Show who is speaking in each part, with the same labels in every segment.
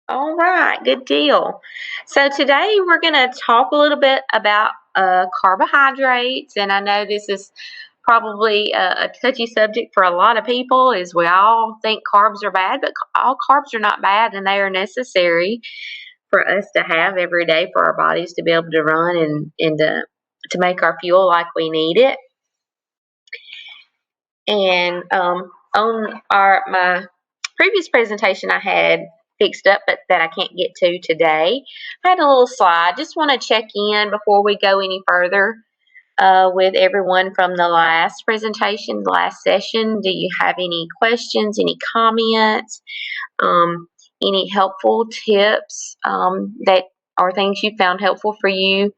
Speaker 1: All right, good deal. So today we're going to talk a little bit about carbohydrates, and I know this is probably a touchy subject for a lot of people, as we all think carbs are bad, but all carbs are not bad, and they are necessary for us to have every day for our bodies to be able to run and to make our fuel like we need it. And on my previous presentation I had fixed up, but that I can't get to today, I had a little slide. Just want to check in before we go any further with everyone from the last presentation, the last session. Do you have any questions, any comments, any helpful tips that are things you found helpful for you?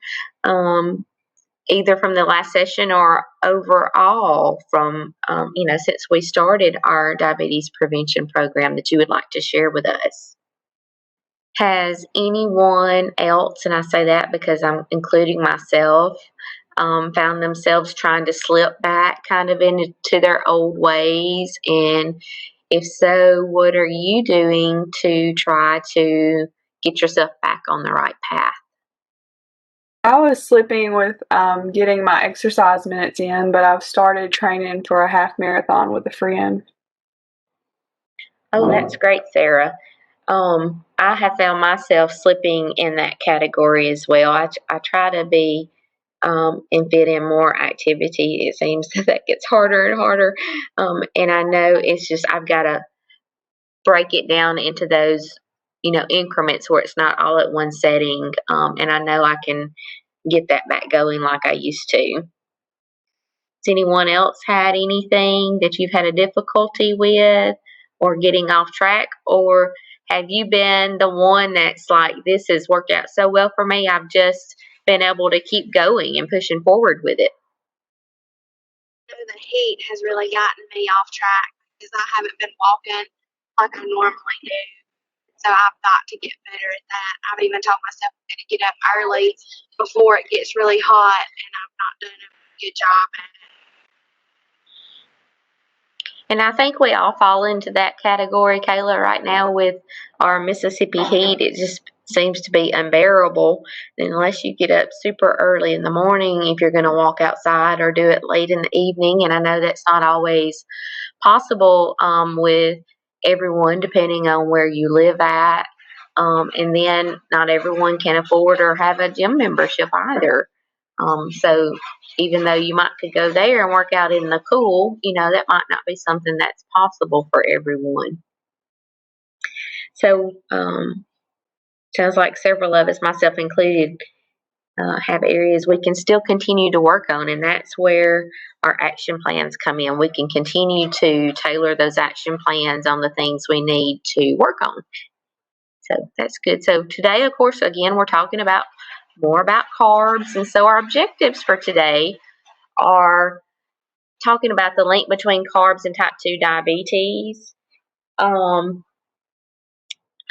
Speaker 1: Either from the last session or overall from, since we started our diabetes prevention program that you would like to share with us. Has anyone else, and I say that because I'm including myself, found themselves trying to slip back kind of into their old ways? And if so, what are you doing to try to get yourself back on the right path?
Speaker 2: I was slipping with getting my exercise minutes in, but I've started training for a half marathon with a friend.
Speaker 1: Oh, that's great, Sarah. I have found myself slipping in that category as well. I try to be and fit in more activity. It seems that gets harder and harder. And I know it's just I've got to break it down into those, increments where it's not all at one setting. And I know I can get that back going like I used to. Has anyone else had anything that you've had a difficulty with or getting off track? Or have you been the one that's like, this has worked out so well for me, I've just been able to keep going and pushing forward with it?
Speaker 3: The heat has really gotten me off track because I haven't been walking like I normally do. So I've got to get better at that. I've even told myself I'm going to get up early before it gets really hot, and I'm not doing a good job at it.
Speaker 1: And I think we all fall into that category, Kayla, right now with our Mississippi heat. It just seems to be unbearable unless you get up super early in the morning if you're going to walk outside or do it late in the evening. And I know that's not always possible with everyone, depending on where you live at. And then not everyone can afford or have a gym membership either. So even though you might could go there and work out in the cool, that might not be something that's possible for everyone. So sounds like several of us, myself included, have areas we can still continue to work on, and that's where our action plans come in. We can continue to tailor those action plans on the things we need to work on. So that's good. So today, of course, again, we're talking about more about carbs, and so our objectives for today are talking about the link between carbs and type 2 diabetes.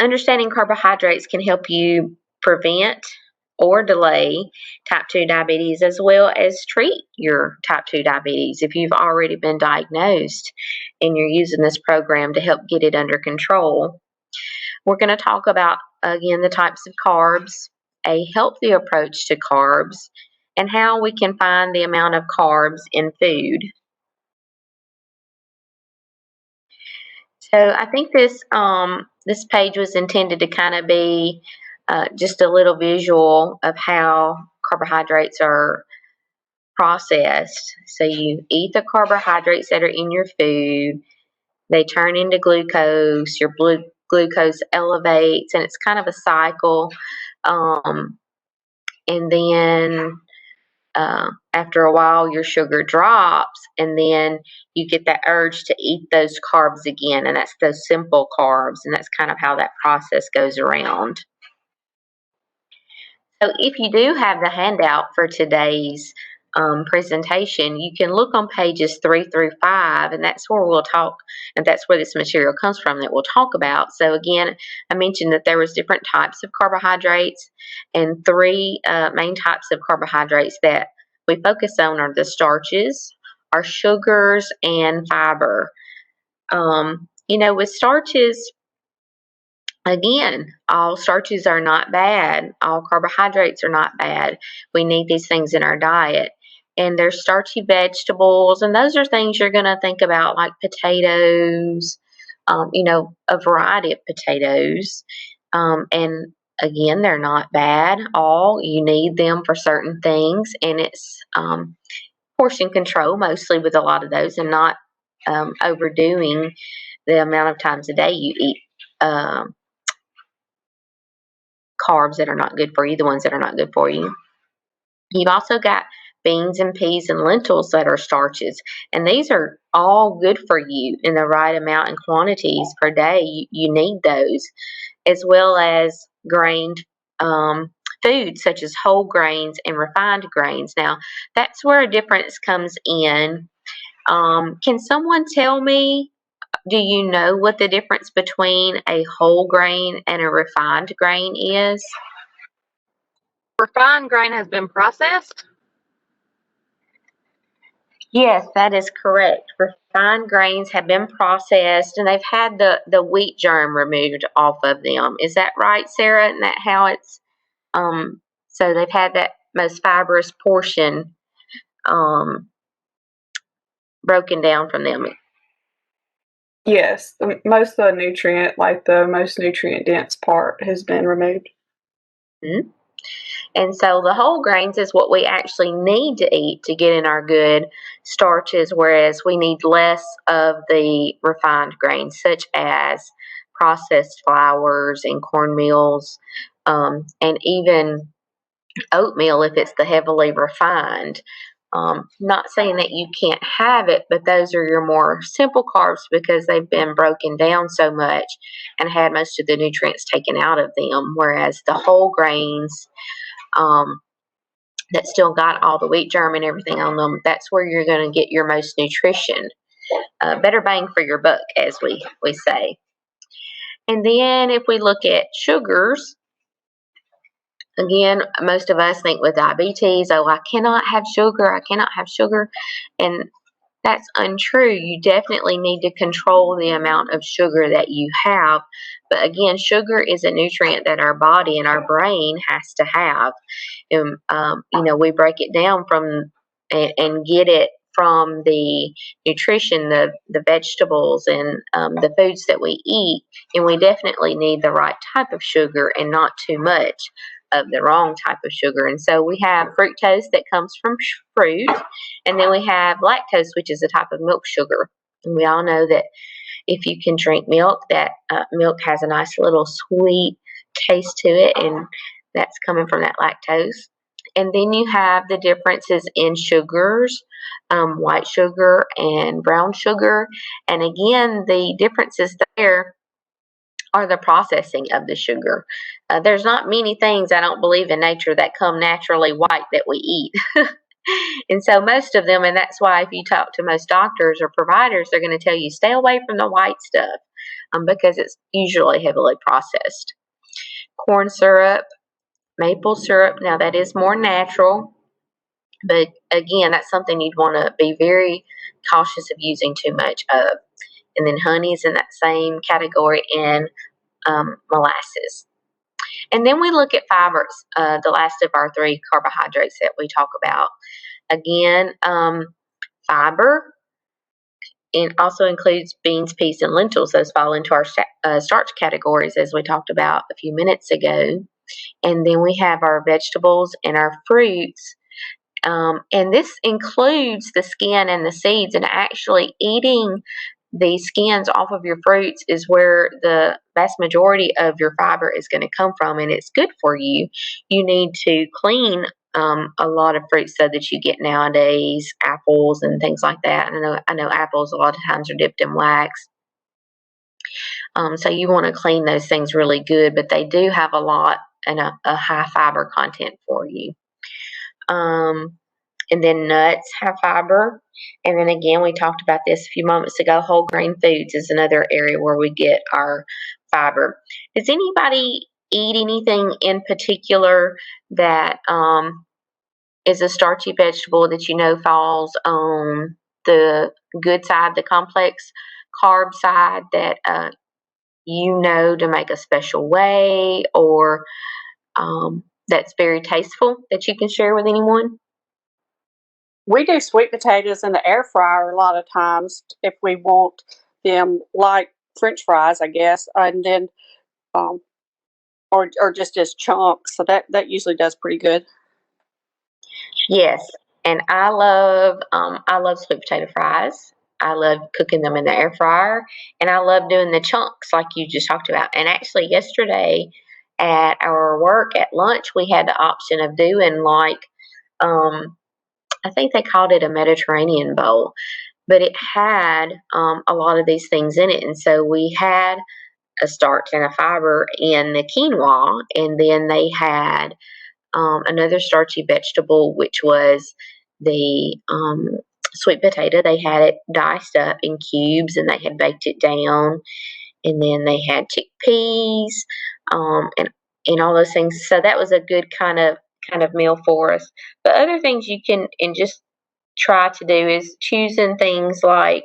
Speaker 1: Understanding carbohydrates can help you prevent or delay type 2 diabetes, as well as treat your type 2 diabetes if you've already been diagnosed and you're using this program to help get it under control. We're going to talk about, again, the types of carbs, a healthy approach to carbs, and how we can find the amount of carbs in food. So I think this page was intended to kind of be just a little visual of how carbohydrates are processed. So you eat the carbohydrates that are in your food, they turn into glucose, your glucose elevates, and it's kind of a cycle. And then after a while, your sugar drops, and then you get that urge to eat those carbs again, and that's those simple carbs, and that's kind of how that process goes around. So if you do have the handout for today's presentation, you can look on pages 3 through 5, and that's where we'll talk, and that's where this material comes from that we'll talk about. So again, I mentioned that there was different types of carbohydrates, and 3 main types of carbohydrates that we focus on are the starches, our sugars, and fiber. With starches, Again, all starches are not bad. All carbohydrates are not bad. We need these things in our diet. And there's starchy vegetables, and those are things you're going to think about, like potatoes, a variety of potatoes. And again, they're not bad. All you need them for certain things, and it's portion control mostly with a lot of those, and not overdoing the amount of times a day you eat carbs that are not good for you, the ones that are not good for you. You've also got beans and peas and lentils that are starches, and these are all good for you in the right amount and quantities per day. You need those, as well as grained foods such as whole grains and refined grains. Now, that's where a difference comes in. Can someone tell me, do you know what the difference between a whole grain and a refined grain is?
Speaker 4: Refined grain has been processed?
Speaker 1: Yes, that is correct. Refined grains have been processed and they've had the wheat germ removed off of them. Is that right, Sarah? Isn't that how it's so they've had that most fibrous portion broken down from them?
Speaker 2: Yes, most of the nutrient, like the most nutrient dense part, has been removed.
Speaker 1: Mm-hmm. And so the whole grains is what we actually need to eat to get in our good starches, whereas we need less of the refined grains, such as processed flours and cornmeals, and even oatmeal if it's the heavily refined. Not saying that you can't have it, but those are your more simple carbs because they've been broken down so much and had most of the nutrients taken out of them, whereas the whole grains that still got all the wheat germ and everything on them, that's where you're going to get your most nutrition. Better bang for your buck, as we say. And then if we look at sugars, again, most of us think with diabetes, oh, I cannot have sugar, I cannot have sugar. And that's untrue. You definitely need to control the amount of sugar that you have. But again, sugar is a nutrient that our body and our brain has to have. And, we break it down from and get it from the nutrition, the vegetables and the foods that we eat. And we definitely need the right type of sugar and not too much of the wrong type of sugar. And so we have fructose that comes from fruit, and then we have lactose, which is a type of milk sugar. And we all know that if you can drink milk, that milk has a nice little sweet taste to it, and that's coming from that lactose. And then you have the differences in sugars, white sugar and brown sugar. And again, the differences there are the processing of the sugar. There's not many things, I don't believe, in nature that come naturally white that we eat. And so most of them, and that's why if you talk to most doctors or providers, they're going to tell you stay away from the white stuff because it's usually heavily processed. Corn syrup, maple syrup, now that is more natural, but again, that's something you'd want to be very cautious of using too much of. And then honey's in that same category, and molasses. And then we look at fibers, the last of our three carbohydrates that we talk about. Again, fiber also includes beans, peas, and lentils. Those fall into our starch categories, as we talked about a few minutes ago. And then we have our vegetables and our fruits. And this includes the skin and the seeds, and actually eating the skins off of your fruits is where the vast majority of your fiber is going to come from, and it's good for you. You need to clean a lot of fruits so that you get nowadays, apples and things like that. I know apples a lot of times are dipped in wax. So you want to clean those things really good, but they do have a lot and a high fiber content for you. And then nuts have fiber. And then again, we talked about this a few moments ago, whole grain foods is another area where we get our fiber. Does anybody eat anything in particular that is a starchy vegetable that you know falls on the good side, the complex carb side, that to make a special way, or that's very tasteful that you can share with anyone?
Speaker 5: We do sweet potatoes in the air fryer a lot of times if we want them like French fries, I guess, and then um, or just as chunks. So that usually does pretty good.
Speaker 1: Yes, and I love sweet potato fries. I love cooking them in the air fryer, and I love doing the chunks like you just talked about. And actually, yesterday at our work at lunch, we had the option of doing like I think they called it a Mediterranean bowl, but it had a lot of these things in it, and so we had a starch and a fiber in the quinoa, and then they had another starchy vegetable, which was the sweet potato. They had it diced up in cubes and they had baked it down. And then they had chickpeas and all those things. So that was a good kind of meal for us. But other things you can and just try to do is choosing things like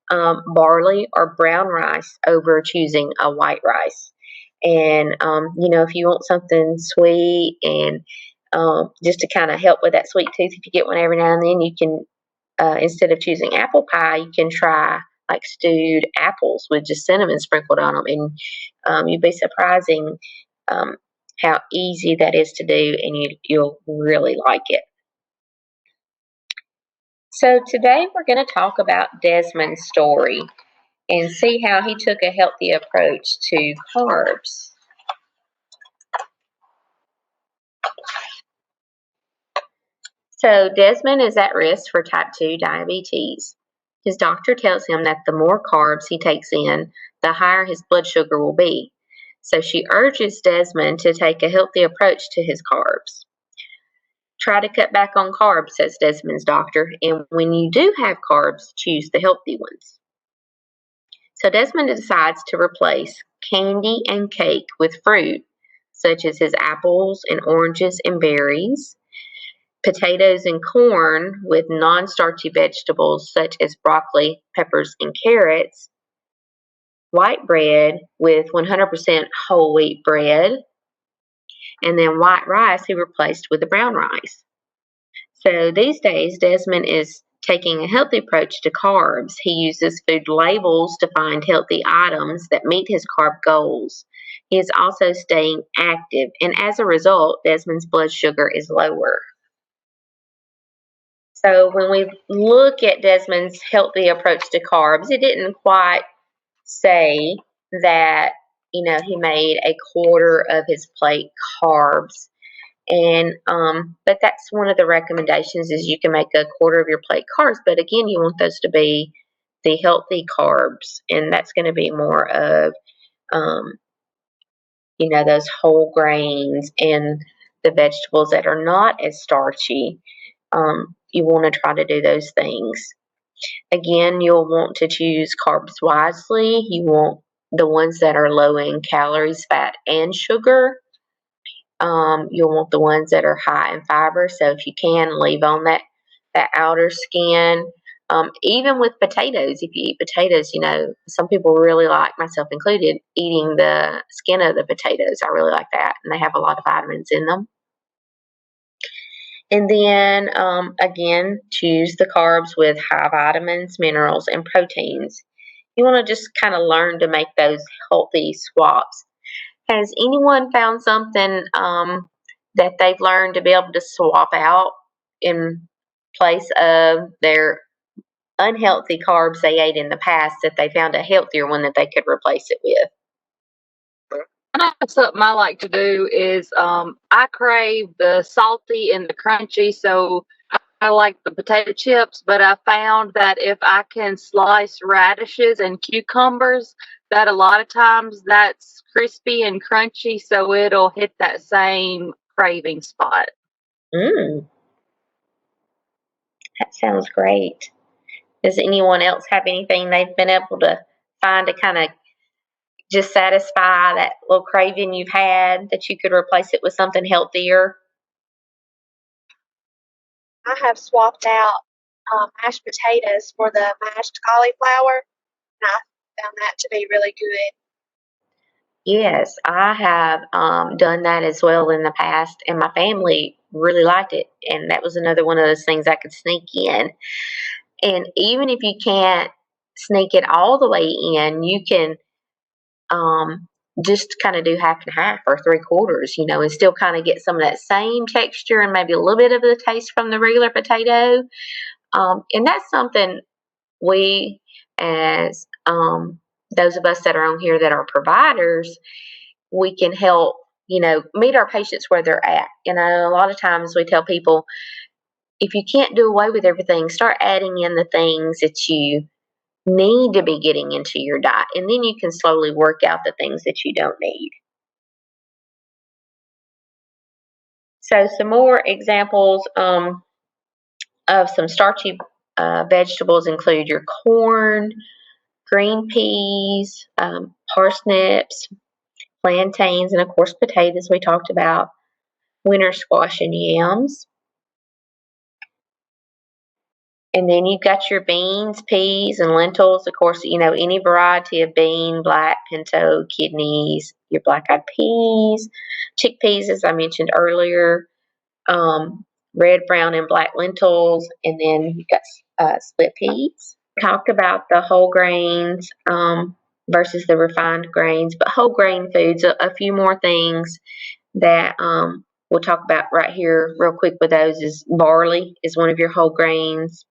Speaker 1: barley or brown rice over choosing a white rice. And if you want something sweet and just to kind of help with that sweet tooth, if you get one every now and then, you can instead of choosing apple pie, you can try like stewed apples with just cinnamon sprinkled on them, and you'd be surprising how easy that is to do, and you'll really like it. So today we're going to talk about Desmond's story and see how he took a healthy approach to carbs. So Desmond is at risk for type 2 diabetes. His doctor tells him that the more carbs he takes in, the higher his blood sugar will be. So she urges Desmond to take a healthy approach to his carbs. Try to cut back on carbs, says Desmond's doctor, and when you do have carbs, choose the healthy ones. So Desmond decides to replace candy and cake with fruit, such as his apples and oranges and berries, potatoes and corn with non-starchy vegetables such as broccoli, peppers, and carrots, white bread with 100% whole wheat bread, and then white rice he replaced with the brown rice. So these days, Desmond is taking a healthy approach to carbs. He uses food labels to find healthy items that meet his carb goals. He is also staying active, and as a result, Desmond's blood sugar is lower. So when we look at Desmond's healthy approach to carbs, it didn't quite say that, he made a quarter of his plate carbs. And but that's one of the recommendations is you can make a quarter of your plate carbs. But again, you want those to be the healthy carbs, and that's going to be more of those whole grains and the vegetables that are not as starchy. You want to try to do those things. Again, you'll want to choose carbs wisely. You want the ones that are low in calories, fat, and sugar. You'll want the ones that are high in fiber. So if you can, leave on that outer skin. Even with potatoes, if you eat potatoes, some people really like, myself included, eating the skin of the potatoes. I really like that, and they have a lot of vitamins in them. And then, again, choose the carbs with high vitamins, minerals, and proteins. You want to just kind of learn to make those healthy swaps. Has anyone found something that they've learned to be able to swap out in place of their unhealthy carbs they ate in the past, that they found a healthier one that they could replace it with?
Speaker 4: Something I like to do is I crave the salty and the crunchy, so I like the potato chips, but I found that if I can slice radishes and cucumbers, that a lot of times that's crispy and crunchy, so it'll hit that same craving spot.
Speaker 1: That sounds great. Does anyone else have anything they've been able to find to kind of just satisfy that little craving you've had, that you could replace it with something healthier?
Speaker 3: I have swapped out mashed potatoes for the mashed cauliflower, and I found that to be really good.
Speaker 1: Yes, I have done that as well in the past, and my family really liked it. And that was another one of those things I could sneak in. And even if you can't sneak it all the way in, you can um, just kind of do half and half or three quarters, and still kind of get some of that same texture and maybe a little bit of the taste from the regular potato. And that's something we, as those of us that are on here that are providers, we can help, meet our patients where they're at. A lot of times we tell people, if you can't do away with everything, start adding in the things that you need to be getting into your diet, and then you can slowly work out the things that you don't need. So some more examples of some starchy vegetables include your corn, green peas, parsnips, plantains, and of course potatoes we talked about, winter squash and yams. And then you've got your beans, peas, and lentils. Of course, any variety of bean, black, pinto, kidneys, your black-eyed peas, chickpeas, as I mentioned earlier, red, brown, and black lentils, and then you've got split peas. Talked about the whole grains versus the refined grains, but whole grain foods, a few more things that we'll talk about right here real quick with those is barley is one of your whole grains.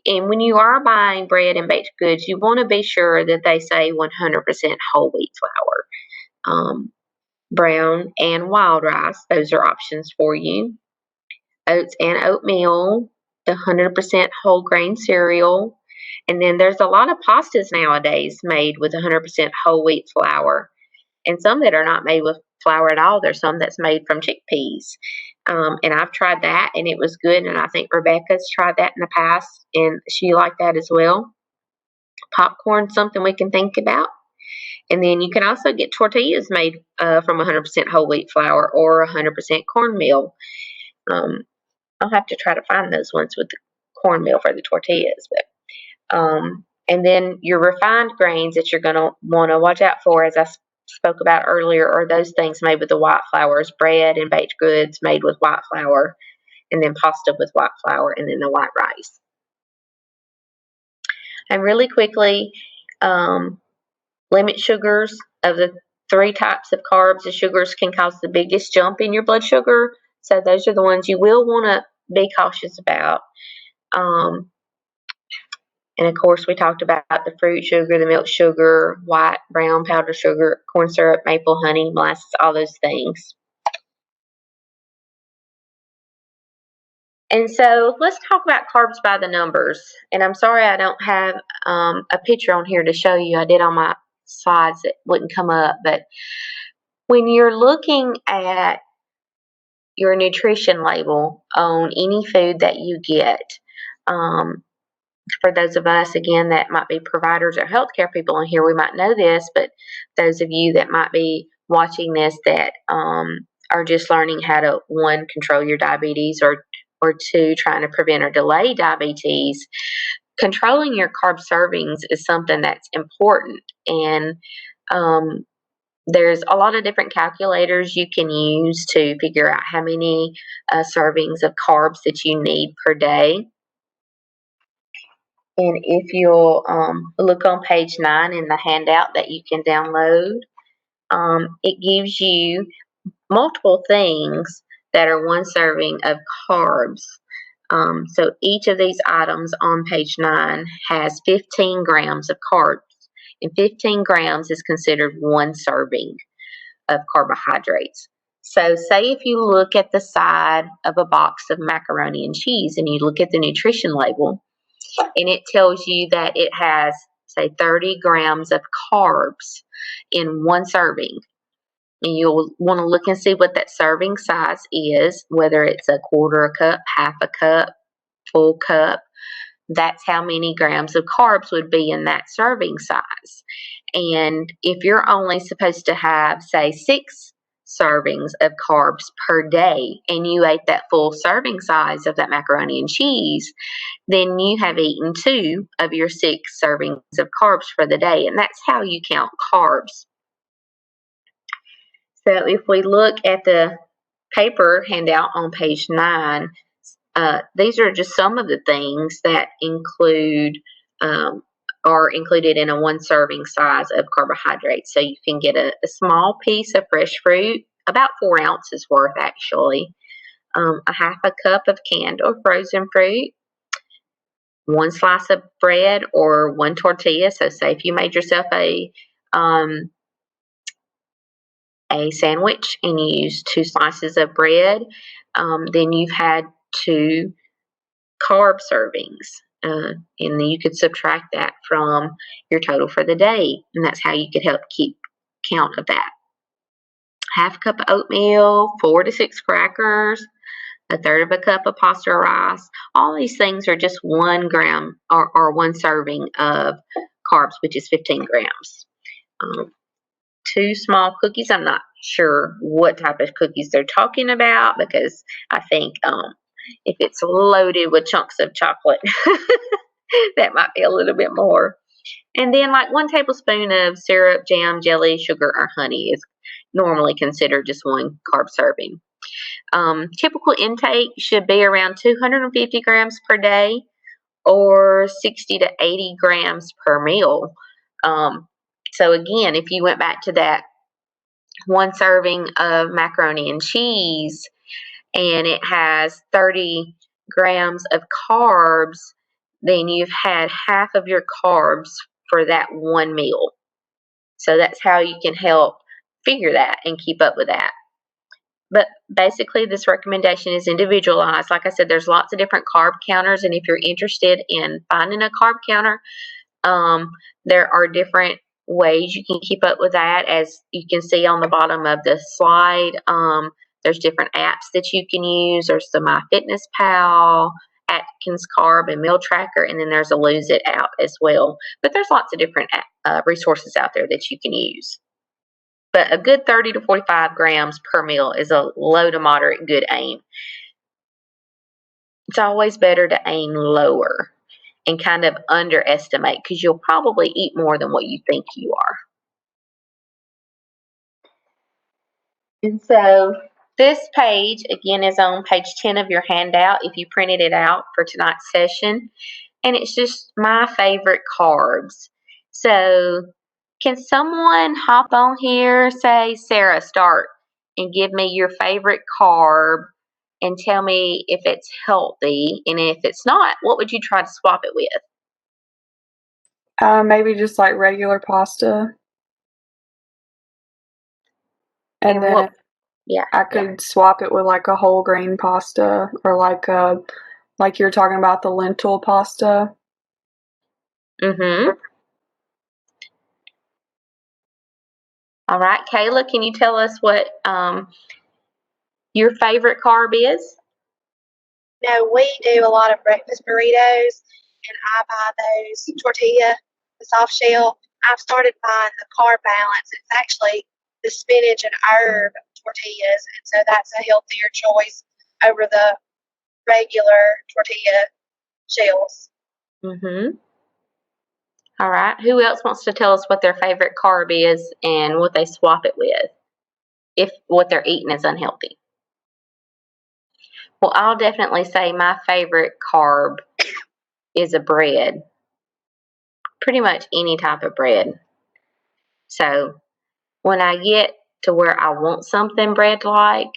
Speaker 1: And when you are buying bread and baked goods, you want to be sure that they say 100% whole wheat flour. Brown and wild rice, those are options for you. Oats and oatmeal, the 100% whole grain cereal. And then there's a lot of pastas nowadays made with 100% whole wheat flour, and some that are not made with flour at all. There's some that's made from chickpeas. And I've tried that, and it was good. And I think Rebecca's tried that in the past, and she liked that as well. Popcorn, something we can think about. And then you can also get tortillas made from 100% whole wheat flour or 100% cornmeal. I'll have to try to find those ones with the cornmeal for the tortillas. And then your refined grains that you're going to want to watch out for, as I spoke about earlier, are those things made with the white flours, bread and baked goods made with white flour, and then pasta with white flour, and then the white rice. And really quickly, limit sugars. Of the three types of carbs, the sugars can cause the biggest jump in your blood sugar. So those are the ones you will want to be cautious about. And of course, we talked about the fruit sugar, the milk sugar, white, brown, powdered sugar, corn syrup, maple, honey, molasses, all those things. And so let's talk about carbs by the numbers. And I'm sorry I don't have a picture on here to show you. I did on my slides that wouldn't come up. But when you're looking at your nutrition label on any food that you get, for those of us, again, that might be providers or healthcare people in here, we might know this, but those of you that might be watching this that are just learning how to, one, control your diabetes, or two, trying to prevent or delay diabetes, controlling your carb servings is something that's important. And there's a lot of different calculators you can use to figure out how many servings of carbs that you need per day. And if you'll look on page 9 in the handout that you can download, it gives you multiple things that are one serving of carbs. So each of these items on page 9 has 15 grams of carbs, and 15 grams is considered one serving of carbohydrates. So say if you look at the side of a box of macaroni and cheese and you look at the nutrition label, and it tells you that it has, say, 30 grams of carbs in one serving. And you'll want to look and see what that serving size is, whether it's a quarter a cup, half a cup, full cup. That's how many grams of carbs would be in that serving size. And if you're only supposed to have, say, 6 servings of carbs per day, and you ate that full serving size of that macaroni and cheese, then you have eaten 2 of your 6 servings of carbs for the day. And that's how you count carbs. So if we look at the paper handout on page 9, these are just some of the things that are included in a 1 serving size of carbohydrates. So you can get a small piece of fresh fruit, about 4 ounces worth actually, a half a cup of canned or frozen fruit, 1 slice of bread or 1 tortilla. So say if you made yourself a sandwich and you use 2 slices of bread, then you've had 2 carb servings. And then you could subtract that from your total for the day, and that's how you could help keep count of that. Half a cup of oatmeal, 4 to 6 crackers, a third of a cup of pasta or rice. All these things are just 1 gram or 1 serving of carbs, which is 15 grams. 2 small cookies. I'm not sure what type of cookies they're talking about, because I think if it's loaded with chunks of chocolate, that might be a little bit more. And then like 1 tablespoon of syrup, jam, jelly, sugar, or honey is normally considered just 1 carb serving. Typical intake should be around 250 grams per day or 60 to 80 grams per meal. So again, if you went back to that 1 serving of macaroni and cheese and it has 30 grams of carbs, then you've had half of your carbs for that 1 meal. So that's how you can help figure that and keep up with that. But basically, this recommendation is individualized. Like I said, there's lots of different carb counters, and if you're interested in finding a carb counter, there are different ways you can keep up with that. As you can see on the bottom of the slide, there's different apps that you can use. There's the MyFitnessPal, Atkins Carb, and Meal Tracker, and then there's a Lose It app as well. But there's lots of different resources out there that you can use. But a good 30 to 45 grams per meal is a low to moderate good aim. It's always better to aim lower and kind of underestimate, because you'll probably eat more than what you think you are. And so this page, again, is on page 10 of your handout if you printed it out for tonight's session. And it's just my favorite carbs. So can someone hop on here, say, Sarah, start, and give me your favorite carb and tell me if it's healthy, and if it's not, what would you try to swap it with?
Speaker 2: Maybe just like regular pasta. And then
Speaker 1: what? Yeah.
Speaker 2: I could swap it with like a whole grain pasta, or like you're talking about the lentil pasta.
Speaker 1: Mm-hmm. All right, Kayla, can you tell us what your favorite carb is?
Speaker 3: No, we do a lot of breakfast burritos, and I buy those tortilla, the soft shell. I've started buying the Carb Balance. It's actually the spinach and herb tortillas, and so that's a healthier choice over the regular tortilla shells.
Speaker 1: Mm-hmm. All right. Who else wants to tell us what their favorite carb is and what they swap it with, if what they're eating is unhealthy? Well, I'll definitely say my favorite carb is a bread. Pretty much any type of bread. So when I get to where I want something bread-like,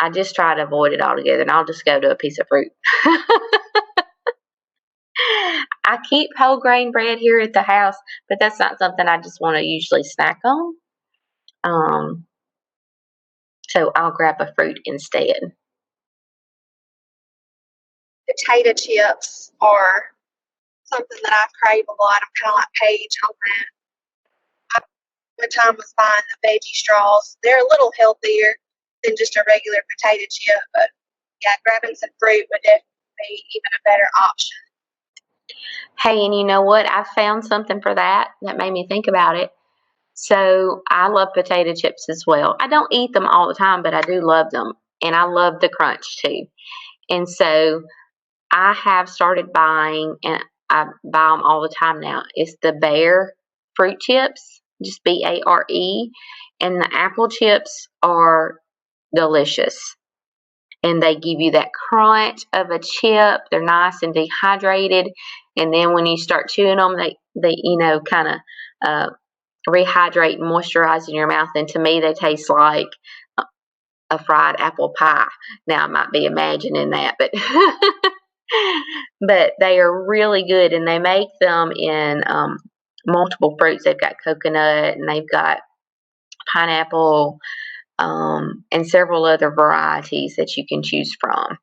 Speaker 1: I just try to avoid it altogether, and I'll just go to a piece of fruit. I keep whole grain bread here at the house, but that's not something I just want to usually snack on. So I'll grab a fruit instead.
Speaker 3: Potato chips are something that I crave a lot. I'm kind of like Paige on that. One time I was buying the veggie straws. They're a little healthier than just a regular potato chip, but yeah, grabbing some fruit would definitely be even a better option.
Speaker 1: Hey, and you know what? I found something for that made me think about it. So I love potato chips as well. I don't eat them all the time, but I do love them. And I love the crunch too. And so I have started buying, and I buy them all the time now. It's the Bear fruit chips. just Bare, and the apple chips are delicious. And they give you that crunch of a chip. They're nice and dehydrated, and then when you start chewing them, they kind of rehydrate and moisturize in your mouth. And to me, they taste like a fried apple pie. Now I might be imagining that, but but they are really good, and they make them in multiple fruits. They've got coconut, and they've got pineapple, and several other varieties that you can choose from.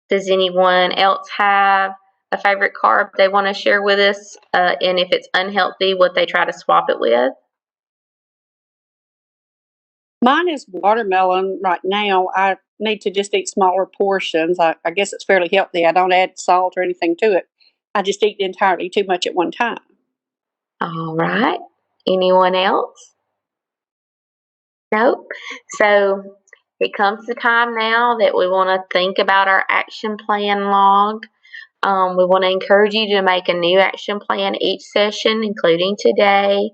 Speaker 1: Does anyone else have a favorite carb they want to share with us? And if it's unhealthy, what they try to swap it with?
Speaker 5: Mine is watermelon right now. I need to just eat smaller portions. I guess it's fairly healthy. I don't add salt or anything to it. I just eat entirely too much at one time.
Speaker 1: All right. Anyone else? Nope. So it comes the time now that we want to think about our action plan log. We want to encourage you to make a new action plan each session, including today.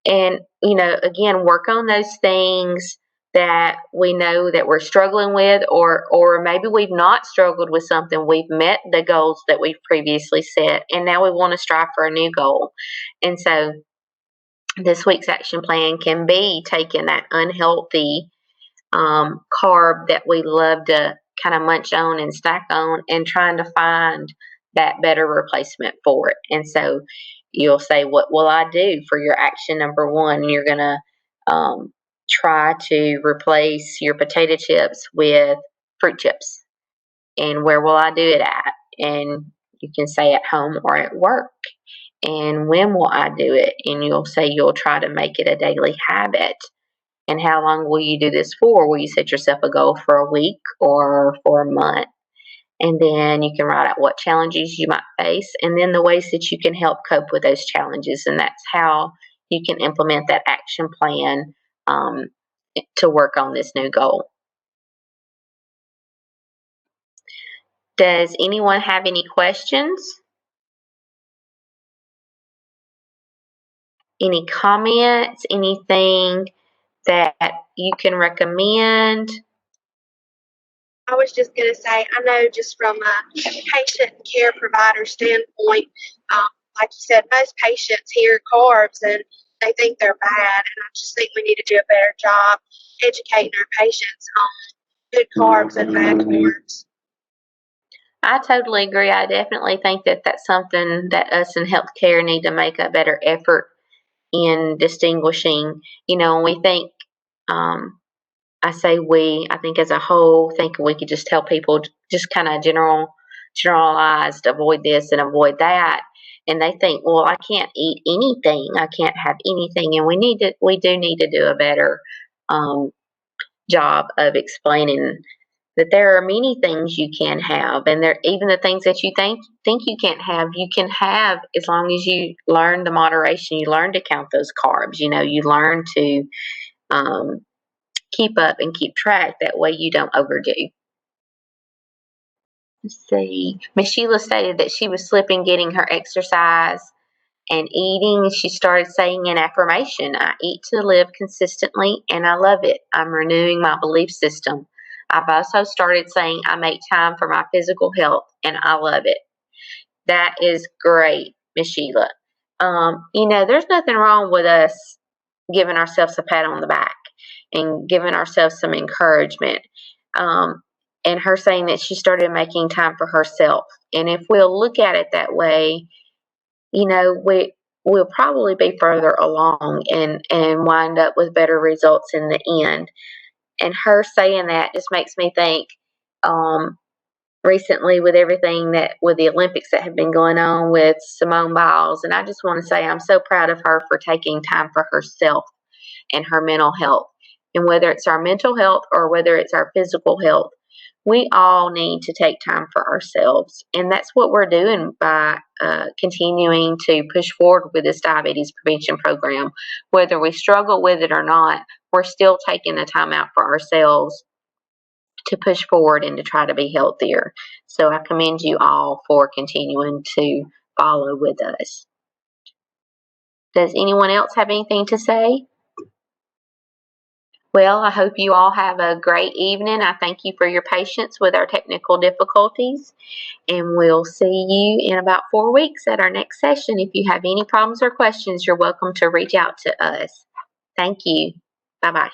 Speaker 1: And, again, work on those things that we know that we're struggling with, or maybe we've not struggled with something. We've met the goals that we've previously set, and now we want to strive for a new goal. And so this week's action plan can be taking that unhealthy carb that we love to kind of munch on and snack on, and trying to find that better replacement for it. And so you'll say, what will I do for your action number one? You're going to try to replace your potato chips with fruit chips. And where will I do it at? And you can say at home or at work. And when will I do it? And you'll say you'll try to make it a daily habit. And how long will you do this for? Will you set yourself a goal for a week or for a month? And then you can write out what challenges you might face, and then the ways that you can help cope with those challenges. And that's how you can implement that action plan to work on this new goal. Does anyone have any questions? Any comments? Anything that you can recommend?
Speaker 3: I was just going to say, I know just from a patient and care provider standpoint, like you said, most patients hear carbs and they think they're bad. And I just think we need to do a better job educating our patients on good carbs and bad carbs.
Speaker 1: I totally agree. I definitely think that that's something that us in healthcare need to make a better effort in distinguishing. When we think, I say we, I think as a whole, think we could just tell people just kind of generalized, avoid this and avoid that. And they think, well, I can't eat anything. I can't have anything. And we do need to do a better job of explaining that there are many things you can have, and there even the things that you think you can't have, you can have as long as you learn the moderation. You learn to count those carbs. You learn to keep up and keep track. That way you don't overdo. Let's see. Miss Sheila stated that she was slipping getting her exercise and eating. She started saying an affirmation: I eat to live consistently and I love it. I'm renewing my belief system. I've also started saying I make time for my physical health and I love it. That is great, Miss Sheila. There's nothing wrong with us giving ourselves a pat on the back and giving ourselves some encouragement. And her saying that she started making time for herself. And if we'll look at it that way, we'll probably be further along and wind up with better results in the end. And her saying that just makes me think, recently with everything with the Olympics that have been going on with Simone Biles. And I just want to say I'm so proud of her for taking time for herself and her mental health. And whether it's our mental health or whether it's our physical health, we all need to take time for ourselves. And that's what we're doing by continuing to push forward with this diabetes prevention program. Whether we struggle with it or not, we're still taking the time out for ourselves to push forward and to try to be healthier. So I commend you all for continuing to follow with us. Does anyone else have anything to say? Well, I hope you all have a great evening. I thank you for your patience with our technical difficulties, and we'll see you in about 4 weeks at our next session. If you have any problems or questions, you're welcome to reach out to us. Thank you. Bye-bye.